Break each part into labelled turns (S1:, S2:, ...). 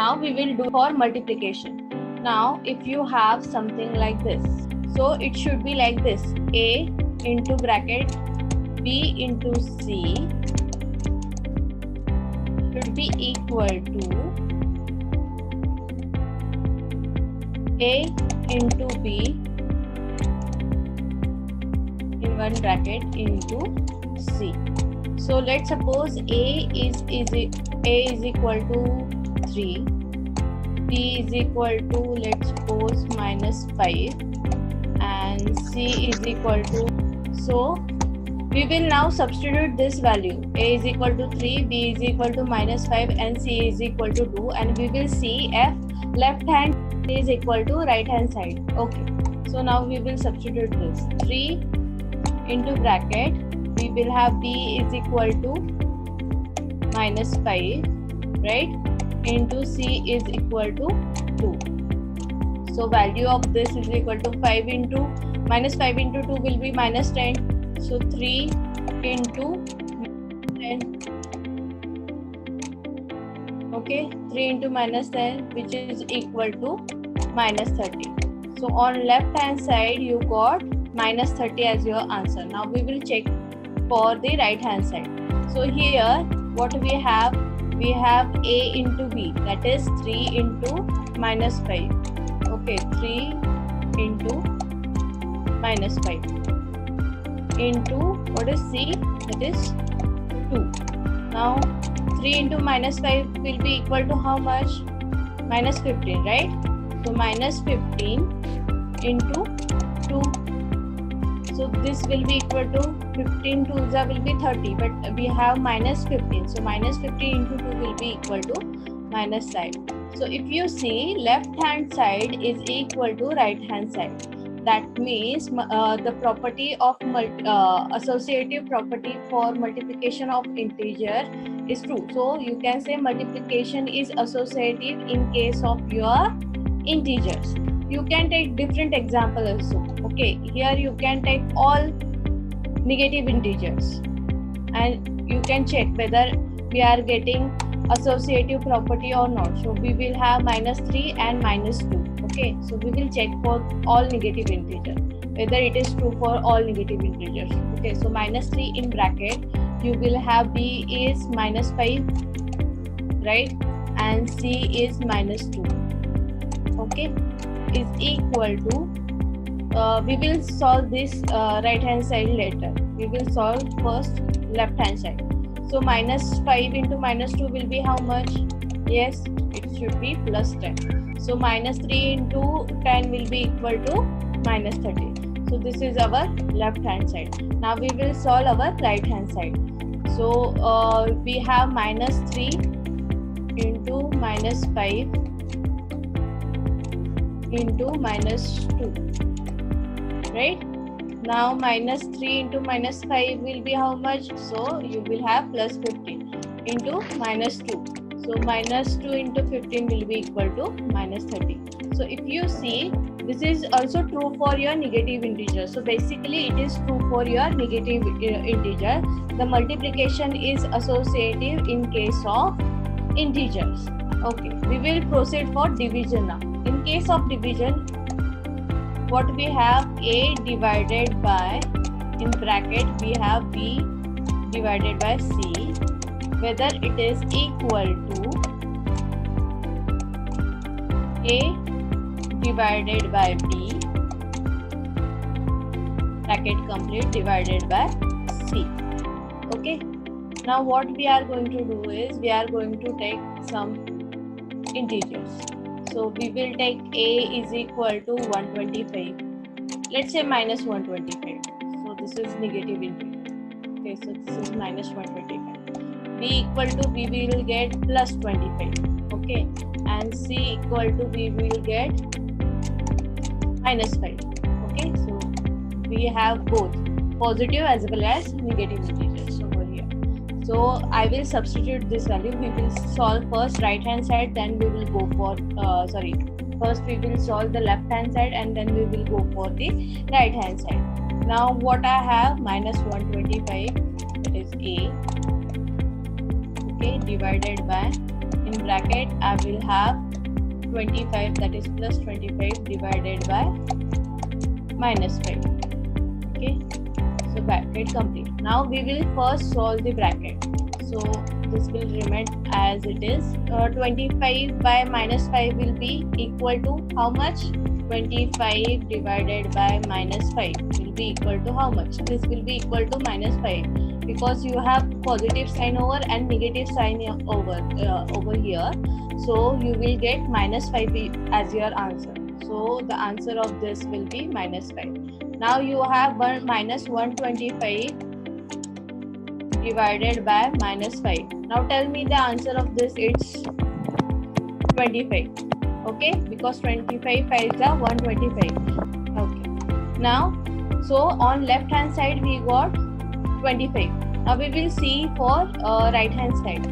S1: Now we will do for multiplication. Now if you have something like this, so it should be like this: a into bracket b into c should be equal to a into b in one bracket into c. So let's suppose a is equal to 3, b is equal to, let's suppose, -5, and c is equal to, so we will now substitute this value: a is equal to 3, b is equal to -5, and c is equal to 2, and we will see if left hand is equal to right hand side. Okay, so now we will substitute this: 3 into bracket, we will have b is equal to -5, right, into c is equal to 2. So value of this is equal to 5 into -5 into 2 will be -10. So 3 into 10. Okay, 3 into -10, which is equal to -30. So on left hand side you got -30 as your answer. Now we will check for the right hand side. So here what we have a into b, that is 3 into -5. Okay, 3 into -5 into what is c, that is 2. Now 3 into -5 will be equal to how much? -15, right? So -15 into 2. So this will be equal to 15 twos will be 30, but we have -15. So -15 into 2 will be equal to -5. So if you see, left hand side is equal to right hand side. That means the property of associative property for multiplication of integer is true. So you can say multiplication is associative in case of your integers. You can take different example also. Okay, here you can take all negative integers and you can check whether we are getting associative property or not. So we will have -3 and -2. Okay, so we will check for all negative integer whether it is true for all negative integers. Okay, so -3 in bracket, you will have b is -5, right, and c is -2. Okay, is equal to, we will solve this right hand side later. We will solve first left hand side. So -5 into -2 will be how much? Yes, it should be +10. So -3 into 10 will be equal to -30. So this is our left hand side. Now we will solve our right hand side. So we have -3 into -5 into -2, right? Now -3 into -5 will be how much? So you will have +15 into -2. So -2 into 15 will be equal to -30. So if you see, this is also true for your negative integer. So basically it is true for your negative integer. The multiplication is associative in case of integers. Okay, we will proceed for division now. In case of division, what we have, a divided by, in bracket we have b divided by c, whether it is equal to a divided by b, bracket complete, divided by c. Okay, now what we are going to do is, we are going to take some integers. So we will take a is equal to 125. Let's say -125. So this is negative integer. Okay, so this is -125. B equal to, we will get +25. Okay, and c equal to, we will get -5. Okay, so we have both positive as well as negative integers over here. So I will substitute this value. We will solve first right hand side, then we will go for first we will solve the left hand side and then we will go for the right hand side. Now what I have, -125, that is a, okay, divided by, in in bracket I will have 25, that is plus 25 divided by minus 5. Okay, so bracket complete. Now we will first solve the bracket. So this will remain as it is. 25 by minus 5 will be equal to how much? 25 divided by minus 5 will be equal to how much? This will be equal to minus 5 because you have positive sign over and negative sign over here. So you will get minus 5 as your answer. So the answer of this will be minus 5. Now you have minus 125 divided by minus 5. Now tell me the answer of this. It's 25. Okay, because 25 5s are 125. Okay. Now, so on left hand side we got 25. Now we will see for right hand side.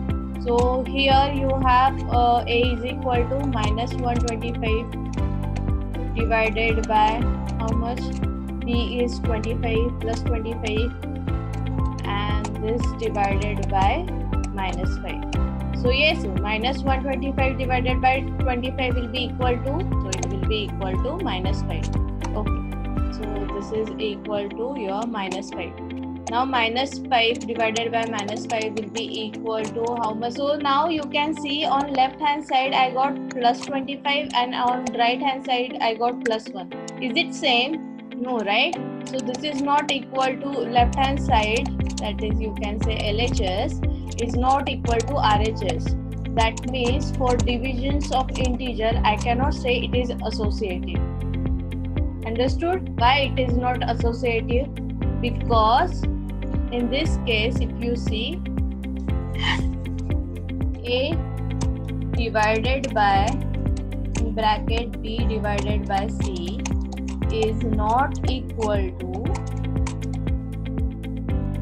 S1: So here you have A is equal to minus 125 divided by how much? B is 25 plus 25 and this divided by minus 5. So yes, minus 125 divided by 25 will be equal to, so it will be equal to minus 5. Okay, so this is equal to your minus 5. Now minus 5 divided by minus 5 will be equal to how much? So now you can see on left hand side I got plus 25 and on right hand side I got plus 1. Is it same? No, right? So this is not equal to left hand side, that is you can say LHS is not equal to RHS. That means for divisions of integer I cannot say it is associative. Understood? Why it is not associative? Because in this case if you see A divided by in bracket B divided by C is not equal to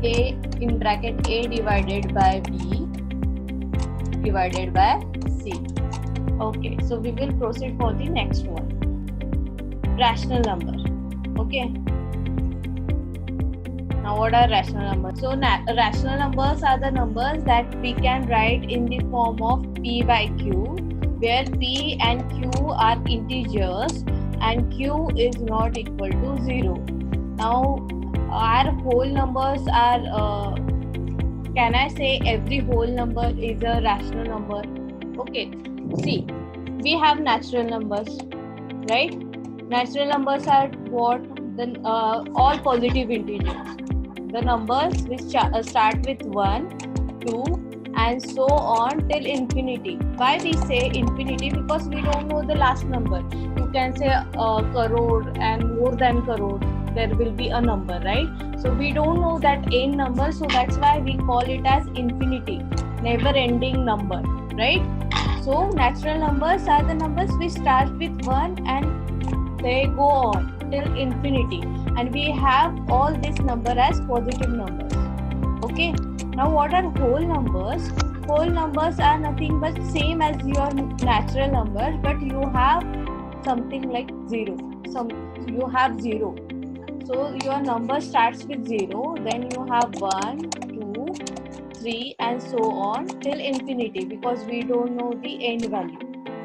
S1: A in bracket A divided by B divided by C. Okay, so we will proceed for the next one. Rational number. Okay. Now what are rational numbers? So rational numbers are the numbers that we can write in the form of P by Q, where P and Q are integers and Q is not equal to 0. Now our whole numbers are, can I say every whole number is a rational number? Okay, see, we have natural numbers, right? Natural numbers are what? Then all positive integers. The numbers which start with 1, 2 and so on till infinity. Why we say infinity? Because we don't know the last number. You can say crore and more than crore. There will be a number, right? So we don't know that n number, so that's why we call it as infinity, never ending number, right? So natural numbers are the numbers which start with 1 and they go on till infinity, and we have all this number as positive numbers. Okay, now what are whole numbers? Whole numbers are nothing but same as your natural numbers, but you have something like 0. You have 0. So your number starts with 0, then you have 1, 2, 3 and so on till infinity, because we don't know the end value.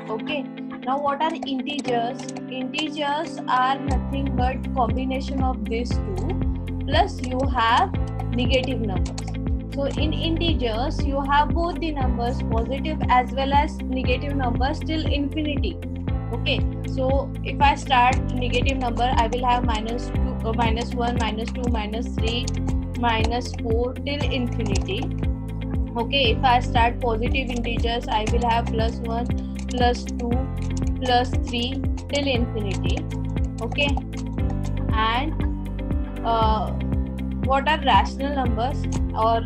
S1: Okay. Now what are integers? Integers are nothing but combination of these two, plus you have negative numbers. So in integers you have both the numbers, positive as well as negative numbers till infinity. Okay, so if I start negative number, I will have minus 2, minus 1, minus 2, minus 3, minus 4 till infinity. Okay, if I start positive integers, I will have plus 1, plus 2, plus 3 till infinity. Okay, and what are rational numbers? Or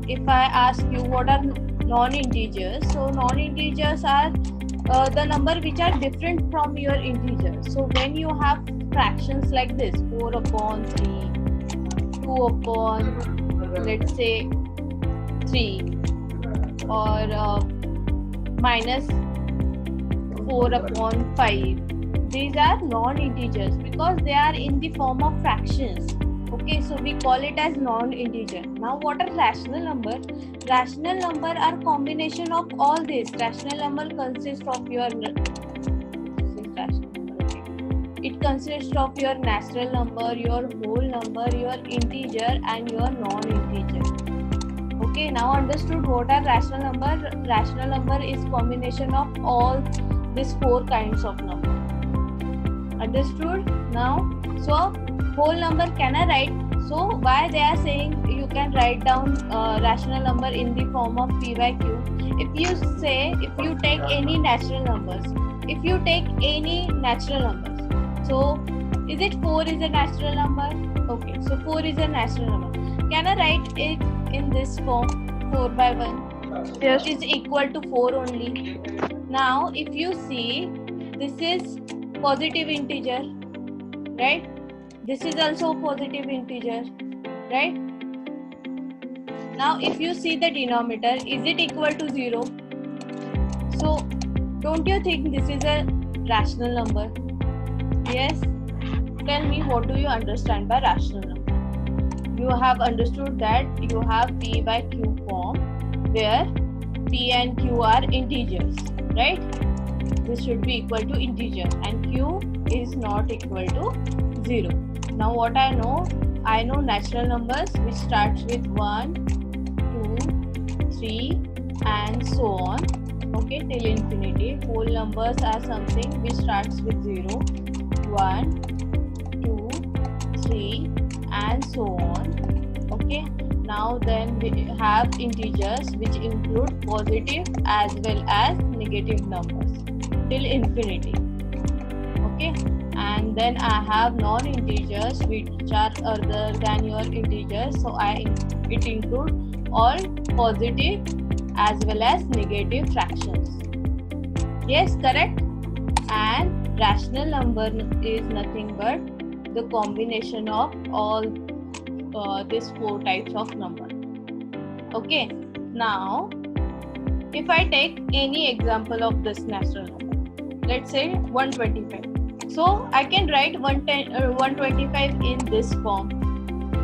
S1: if I ask you what are non-integers, so non-integers are the number which are different from your integers. So when you have fractions like this, 4 upon 3, 2 upon let's say 3, or minus 4 upon 5, these are non-integers because they are in the form of fractions. Okay, so we call it as non-integer. Now what are rational number? Rational number are combination of all this. Rational number consists of your it consists of your natural number, your whole number, your integer and your non-integer. Okay, now understood what are rational number? Rational number is combination of all these four kinds of number. Understood? Now, so whole number can I write? So why they are saying you can write down rational number in the form of p by q? If you take any natural numbers, so is it 4 is a natural number? Okay, so 4 is a natural number. Can I write it in this form 4 by 1?
S2: Yes.
S1: Which is equal to 4 only. Now if you see, this is positive integer, right? This is also positive integer, right? Now if you see the denominator, is it equal to 0? So don't you think this is a rational number? Yes? Tell me, what do you understand by rational number? You have understood that you have p by q form where p and q are integers, right? This should be equal to integer and q is not equal to 0. Now what I know natural numbers which starts with 1, 2, 3 and so on, okay, till infinity. Whole numbers are something which starts with 0, 1, 2, 3 and so on. Okay, now then we have integers which include positive as well as negative numbers till infinity. Okay, and then I have non-integers which are other than your integers, so it includes all positive as well as negative fractions. Yes, correct? And rational number is nothing but the combination of all these four types of number. Okay, now if I take any example of this natural number, let's say 125. So I can write 125 in this form.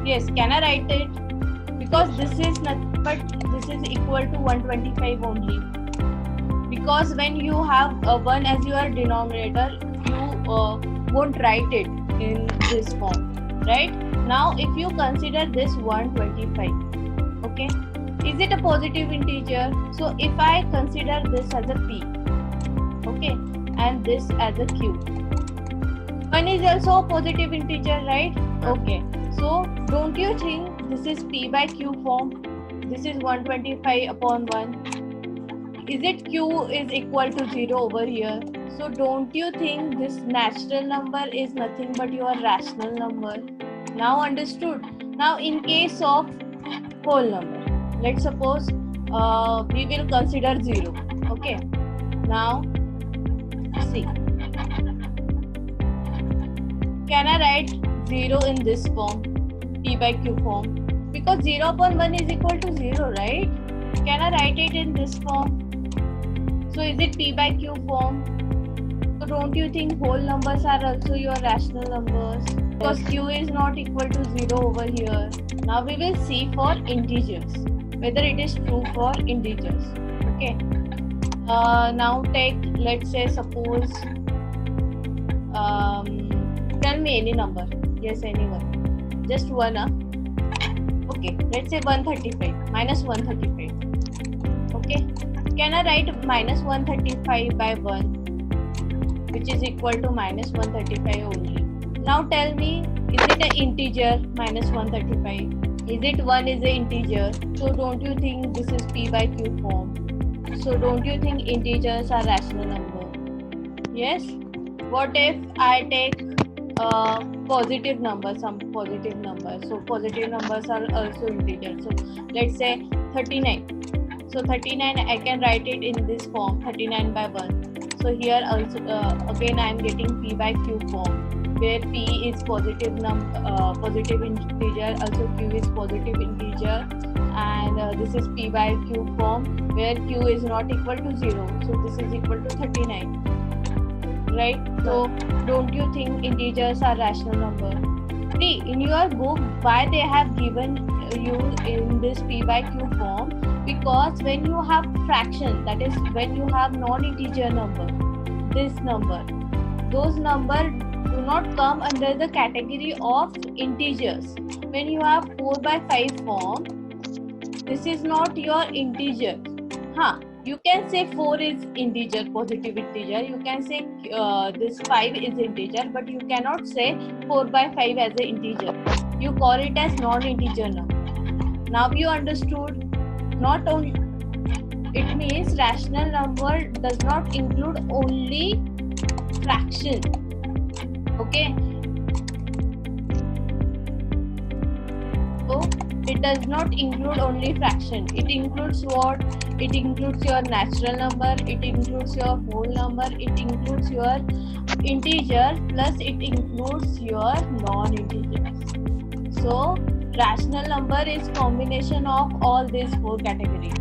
S1: Yes, can I write it? Because this is not, but this is equal to 125 only. Because when you have 1 as your denominator, you won't write it in this form, right? Now if you consider this 125, okay, is it a positive integer? So if I consider this as a p, okay, and this as a q, 1 is also a positive integer, right? Okay, so don't you think this is p by q form? This is 125 upon 1. Is it q is equal to 0 over here? So don't you think this natural number is nothing but your rational number? Now understood? Now in case of whole number, let's suppose we will consider 0. Okay, now see, can I write 0 in this form, p by q form? Because 0 upon 1 is equal to 0, right? Can I write it in this form? So is it p by q form? So don't you think whole numbers are also your rational numbers? Because q is not equal to 0 over here. Now we will see for integers, whether it is true for integers. Okay. Now take, let's say, suppose, tell me any number. Yes, anyone. Just one. Okay, let's say 135, minus 135. Okay. Can I write minus 135 by 1, which is equal to minus 135 only? Now tell me, is it an integer, minus 135? Is it 1 is an integer? So don't you think this is p by q form? So don't you think integers are rational number? Yes? What if I take positive number, some positive number? So positive numbers are also integers. So let's say 39. So 39, I can write it in this form, 39 by 1. So here also again I am getting p by q form, where p is positive integer, also q is positive integer, and this is p by q form, where q is not equal to 0. So this is equal to 39, right? So don't you think integers are rational number? See, in your book, why they have given you in this P by Q form? Because when you have fraction, that is when you have non-integer number, this number, those numbers do not come under the category of integers. When you have 4 by 5 form, this is not your integer. You can say 4 is integer, positive integer. You can say this 5 is integer, but you cannot say 4 by 5 as an integer. You call it as non-integer number. Now you understood. Not only, it means rational number does not include only fraction. Okay. So it does not include only fraction. It includes what? It includes your natural number, it includes your whole number, it includes your integer, plus it includes your non-integers. So rational number is combination of all these 4 categories.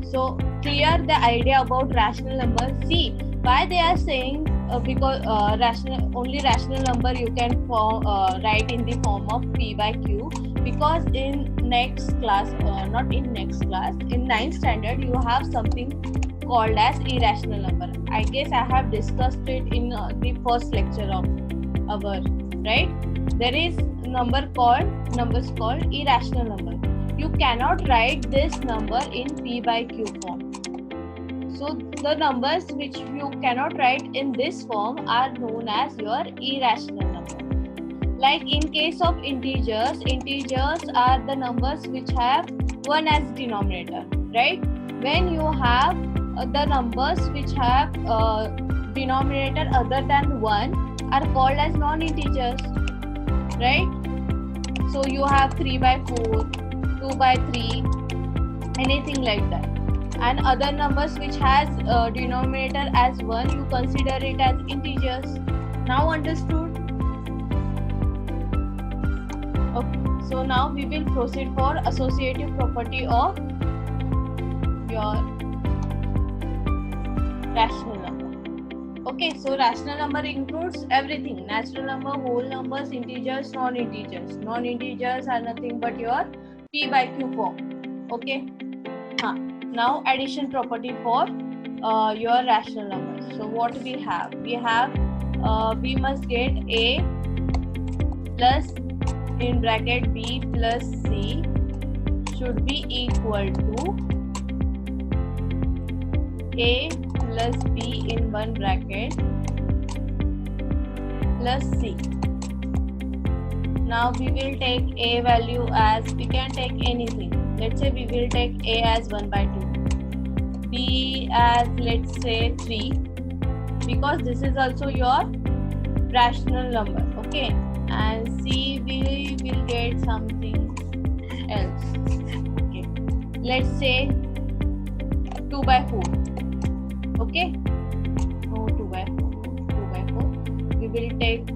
S1: So clear the idea about rational number. See why they are saying because only rational number you can write in the form of P by Q. Because in next class, not in next class, in 9th standard you have something called as irrational number. I guess I have discussed it in the first lecture of our, right? There is numbers called irrational number. You cannot write this number in P by Q form. So the numbers which you cannot write in this form are known as your irrational number. Like in case of integers are the numbers which have 1 as denominator, right? When you have the numbers which have denominator other than 1 are called as non-integers, right? So you have 3 by 4, 2 by 3, anything like that. And other numbers which has denominator as 1, you consider it as integers. Now understood? Okay, so now we will proceed for associative property of your rational number. Okay, so rational number includes everything: natural number, whole numbers, integers, non-integers. Non-integers are nothing but your P by Q form. Okay. Now addition property for your rational numbers. So what we have? We must get A plus in bracket B plus C should be equal to A plus B in one bracket plus C. Now we will take A value as, we can take anything. Let's say we will take A as 1 by 2, B as let's say 3, because this is also your rational number, okay? And C we will get something else, okay? Let's say 2 by 4, okay? No, 2 by 4, 2 by 4. We will take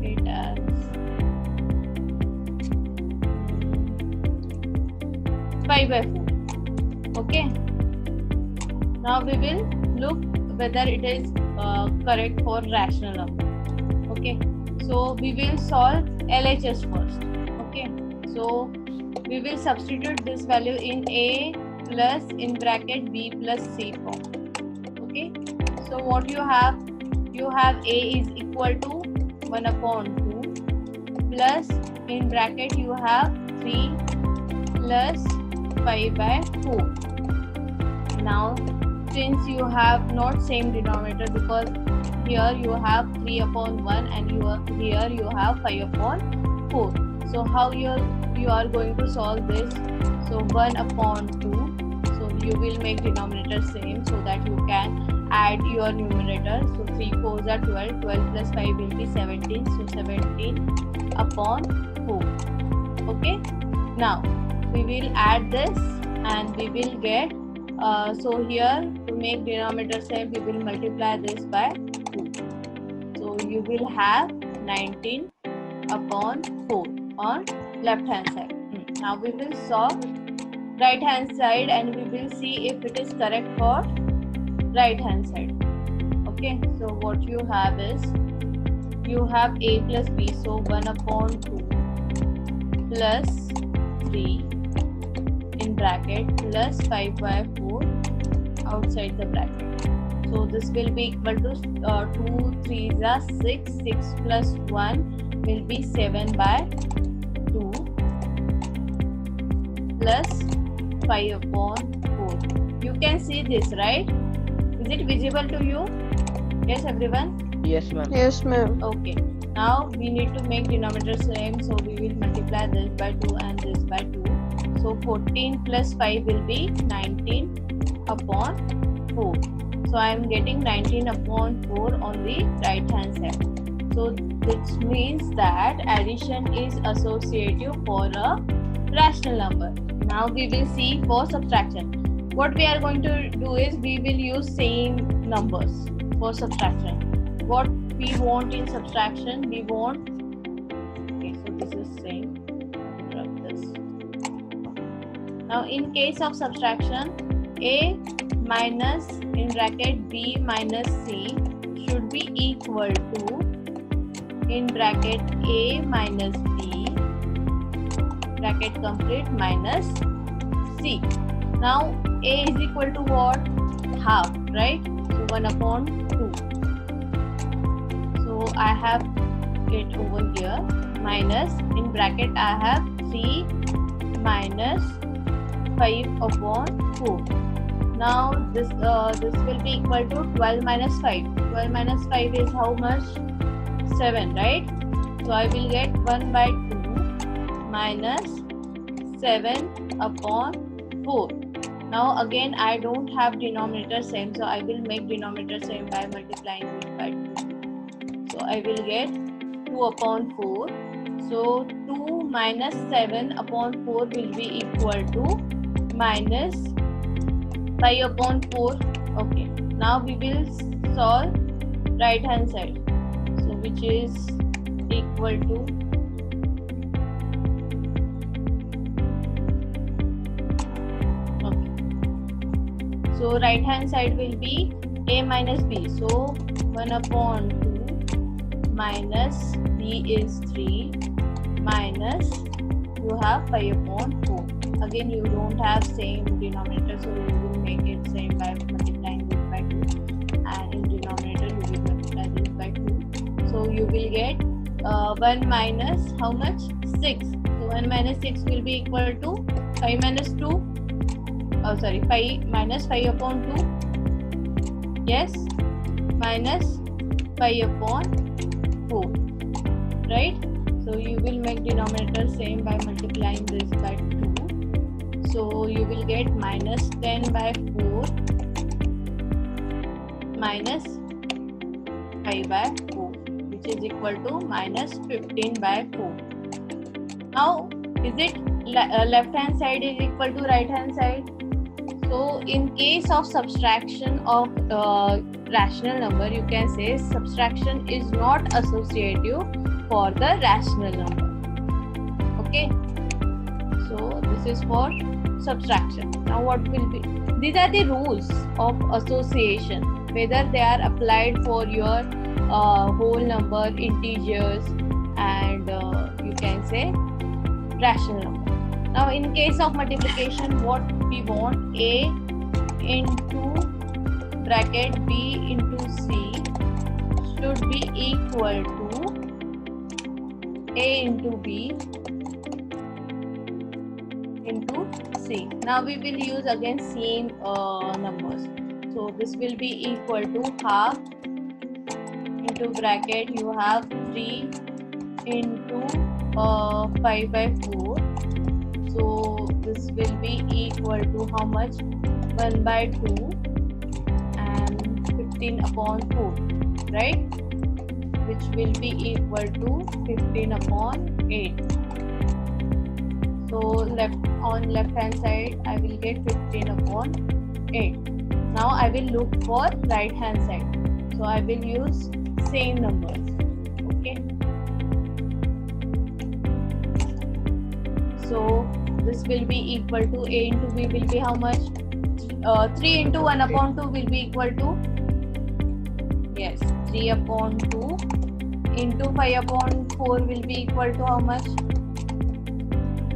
S1: it as 5 by 4, okay? Now we will look whether it is correct for rational number, okay? So we will solve LHS first, okay? So we will substitute this value in A plus in bracket B plus C form, okay? So what you have A is equal to 1 upon 2 plus in bracket you have 3 plus 5 by 4. Now since you have not same denominator, because here you have 3 upon 1 and here you have 5 upon 4. So how you are going to solve this? So 1 upon 2. So you will make denominator same so that you can add your numerator. So 3 4s are 12. 12 plus 5 will be 17. So 17 upon 4. Okay. Now we will add this and we will get so here to make denominator same, we will multiply this by 2. So you will have 19 upon 4 on left hand side. Now we will solve right hand side and we will see if it is correct for right hand side. Okay, so what you have is, you have a plus b, so 1 upon 2 plus 3 in bracket plus 5 by 4 outside the bracket. So this will be equal to 2 3s are 6, 6 plus 1 will be 7 by 2 plus 5 upon 4. You can see this, right? Is it visible to you? Yes, everyone?
S2: Yes, ma'am.
S3: Yes, ma'am.
S1: Okay. Now we need to make denominator same, so we will multiply this by 2 and this by 2. So 14 plus 5 will be 19 upon 4. So I am getting 19 upon 4 on the right hand side. So this means that addition is associative for a rational number. Now we will see for subtraction. What we are going to do is we will use same numbers for subtraction. What we want in subtraction, we want, okay, so this is same. Drop this. Now in case of subtraction, a minus in bracket b minus c should be equal to in bracket a minus b bracket complete minus c. Now a is equal to what? Half, right? So 1 upon 2. So I have it over here minus in bracket I have 3 minus 5 upon 4. Now this will be equal to 12 minus 5. 12 minus 5 is how much? 7, right? So I will get 1 by 2 minus 7 upon 4. Now again I don't have denominator same, so I will make denominator same by multiplying it by 2. So I will get 2 upon 4. So 2 minus 7 upon 4 will be equal to minus 5 upon 4. Okay. Now we will solve right hand side. So which is equal to So right hand side will be a minus b. So 1 upon 2 minus b is 3 minus you have 5 upon 4. Again you don't have same denominator, so you will make it same by multiplying this by 2, and in denominator you will multiply this by 2. So you will get 1 minus how much? 6. So 1 minus 6 will be equal to 5 minus 2. 5 minus 5 upon 2, yes, minus 5 upon 4, right? So you will make denominator same by multiplying this by 2. So you will get minus 10 by 4 minus 5 by 4, which is equal to minus 15 by 4. Now is it left hand side is equal to right hand side? So in case of subtraction of rational number, you can say subtraction is not associative for the rational number. Okay. So this is for subtraction. Now what will be? These are the rules of association, whether they are applied for your whole number, integers, and you can say rational number. Now in case of multiplication, what we want, a into bracket b into c should be equal to a into b into c. Now we will use again same numbers. So this will be equal to half into bracket you have 3 into 5 by 4. So this will be equal to how much? 1 by 2 and 15 upon 4, right? Which will be equal to 15 upon 8. So on left hand side I will get 15 upon 8. Now I will look for right hand side. So I will use same numbers. Okay. So this will be equal to a into b will be how much? 3 into 1 upon 2 will be equal to, yes, 3 upon 2 into 5 upon 4 will be equal to how much?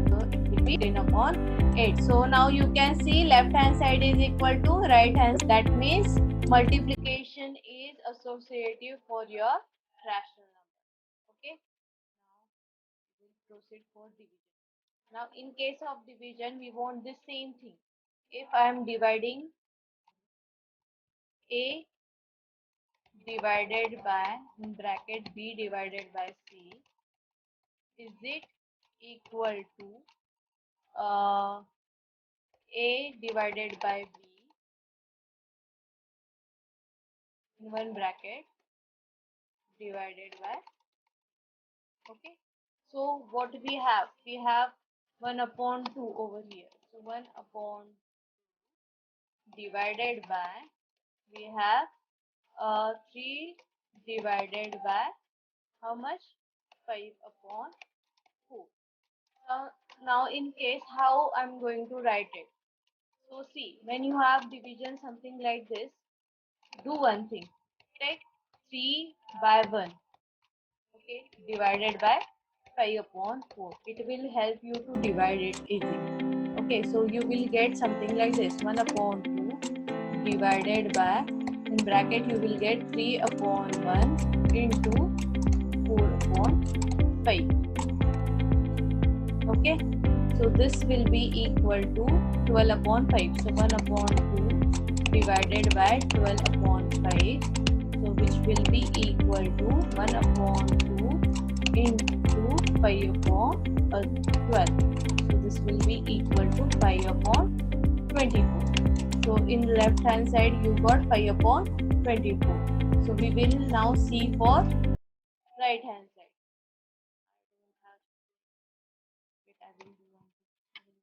S1: So it will be 10 upon 8. So now you can see left hand side is equal to right hand. That means multiplication is associative for your rational number. Okay. Now we will proceed for division. Now in case of division, we want the same thing. If I am dividing A divided by in bracket B divided by C, is it equal to A divided by B in one bracket divided by, okay. So what we have 1 upon 2 over here. So 1 upon divided by, we have 3 divided by how much? 5 upon 4. Now in case how I'm going to write it. So see, when you have division something like this, do one thing. Take 3 by 1, okay, divided by 5 upon 4. It will help you to divide it easily. Okay, so you will get something like this. 1 upon 2 divided by, in bracket you will get 3 upon 1 into 4 upon 5. Okay, so this will be equal to 12 upon 5. So 1 upon 2 divided by 12 upon 5. So which will be equal to 1 upon 2 into 5 upon 12. So this will be equal to 5 upon 24. So in left hand side you got 5 upon 24. So we will now see for right hand side. I will do one thing.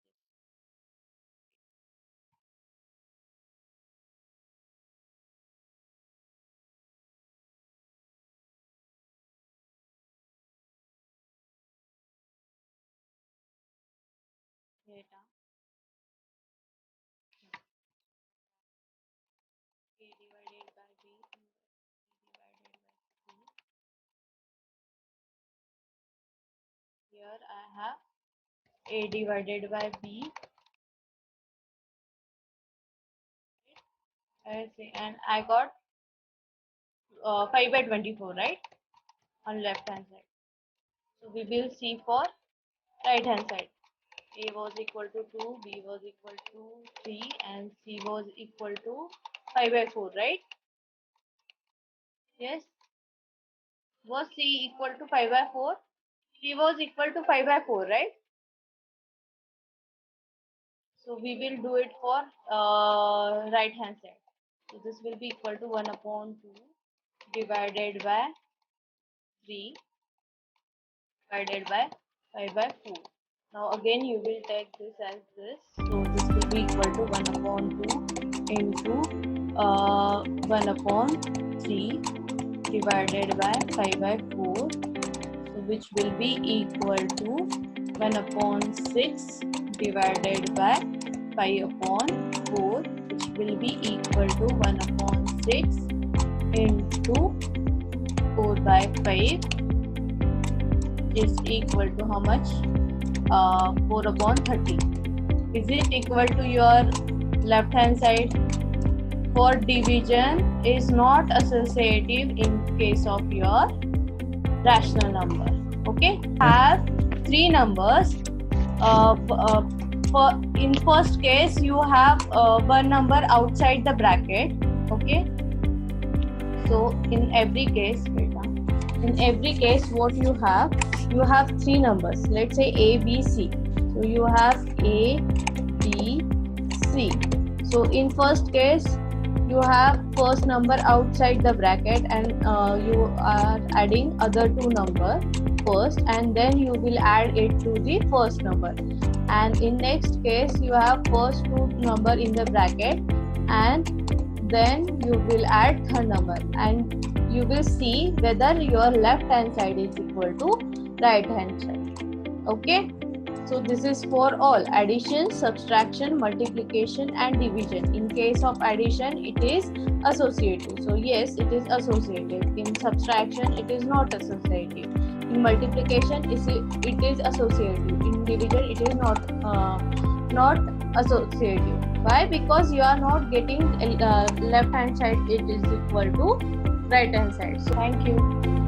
S1: Data A divided by B divided by C. Here I have A divided by B. And I got 5 by 24, right, on left hand side. So we will see for right hand side. A was equal to 2, B was equal to 3, and C was equal to 5 by 4, right? Yes. Was C equal to 5 by 4? C was equal to 5 by 4, right? So we will do it for right hand side. So this will be equal to 1 upon 2 divided by 3 divided by 5 by 4. Now again you will take this as this. So this will be equal to 1 upon 2 into 1 upon 3 divided by 5 by 4. So which will be equal to 1 upon 6 divided by 5 upon 4, which will be equal to 1 upon 6 into 4 by 5 is equal to how much? 4 upon 30. Is it equal to your left hand side? For division is not associative in case of your rational number. Okay, have 3 numbers. In first case you have one number outside the bracket. Okay, so in every case what you have 3 numbers. Let's say A, B, C. So you have A, B, C. So in first case you have first number outside the bracket, and you are adding other 2 number first, and then you will add it to the first number. And in next case you have first 2 number in the bracket, and then you will add third number, and you will see whether your left hand side is equal to right hand side. Okay, So this is for all addition, subtraction, multiplication and division. In case of addition, it is associative. So yes, it is associative. In subtraction, it is not associative. In multiplication, it is associative. In division, it is not associative. Why? Because you are not getting left hand side, it is equal to right hand side. So thank you.